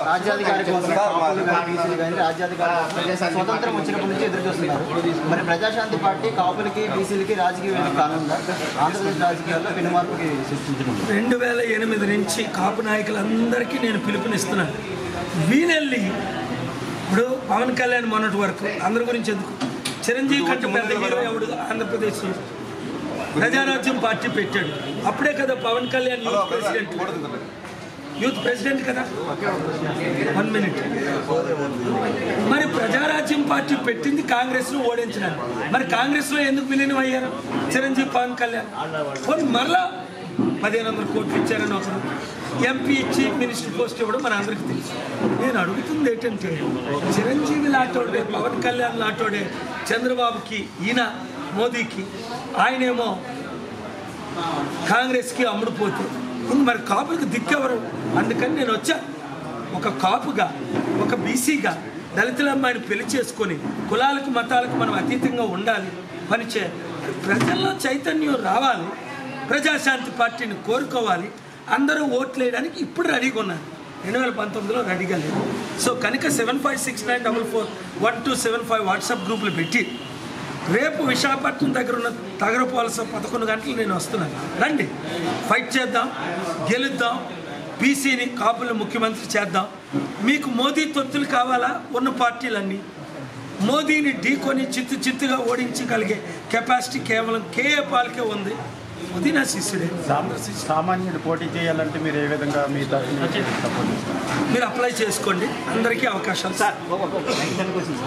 రాజ్యాధికారి కోసం రాజ్యాధికారి స్వతంత్రం వచ్చినప్పటి నుంచి ఎదురు చూస్తున్నారు. మరి ప్రజాశాంతి పార్టీ కాపులకి బీసీలకి రాజకీయ వేదిక కానుందా? ఆంధ్రప్రదేశ్ రాజకీయాల్లో పెనుమార్పుకి సృష్టించడం 2008 నుంచి కాపు నాయకులందరికీ నేను పిలుపునిస్తున్నాను. వీనెళ్ళి ఇప్పుడు పవన్ కళ్యాణ్ మొన్నటి వరకు అందరి గురించి ఎందుకు, చిరంజీవి కంటే పెద్ద హీరో ఎవడు ఆంధ్రప్రదేశ్ ప్రజారాజ్యం పార్టీ పెట్టాడు. అప్పుడే కదా పవన్ కళ్యాణ్ యూత్ ప్రెసిడెంట్ కదా. 1 మినిట్. మరి ప్రజారాజ్యం పార్టీ పెట్టింది కాంగ్రెస్ను ఓడించడానికి. మరి కాంగ్రెస్లో ఎందుకు విలీనం అయ్యారు చిరంజీవి పవన్ కళ్యాణ్? మరలా 1500 కోట్లు ఇచ్చారని ఒకరు, ఎంపీ ఇచ్చి మినిస్టర్ పోస్ట్ ఇవ్వడం మన అందరికీ తెలుసు. నేను అడుగుతుంది ఏంటంటే, చిరంజీవి లాంటోడే, పవన్ కళ్యాణ్ లాంటోడే చంద్రబాబుకి, ఈయన మోదీకి, ఆయనేమో కాంగ్రెస్కి అమ్ముడుపోతే మరి కాపులకు దిక్కెవరు? అందుకని నేను వచ్చా. ఒక కాపుగా, ఒక బీసీగా దళితుల అమ్మాయిని పెళ్లి చేసుకొని కులాలకు మతాలకు మనం అతీతంగా ఉండాలి, పనిచేయాలి. ప్రజల్లో చైతన్యం రావాలి, ప్రజాశాంతి పార్టీని కోరుకోవాలి. అందరూ ఓట్లు వేయడానికి ఇప్పుడు రెడీగా ఉన్నారు. 2019లో రెడీగా లేదు. సో కనుక 7569441275 వాట్సాప్ గ్రూపులు పెట్టి రేపు విశాఖపట్నం దగ్గర ఉన్న తగరపోలస 11 గంటలు నేను వస్తున్నాను. రండి, ఫైట్ చేద్దాం, గెలుద్దాం, బీసీని కాపులను ముఖ్యమంత్రి చేద్దాం. మీకు మోదీ తొత్తులు కావాలా? ఉన్న పార్టీలన్నీ మోదీని ఢీకొని చిత్తుగా ఓడించగలిగే కెపాసిటీ కేవలం కేఏ పాల్కే ఉంది. మోదీ నా శిష్యుడే. సామాన్యుడు పోటీ చేయాలంటే మీరు ఏ విధంగా మీరు అప్లై చేసుకోండి, అందరికీ అవకాశాలు.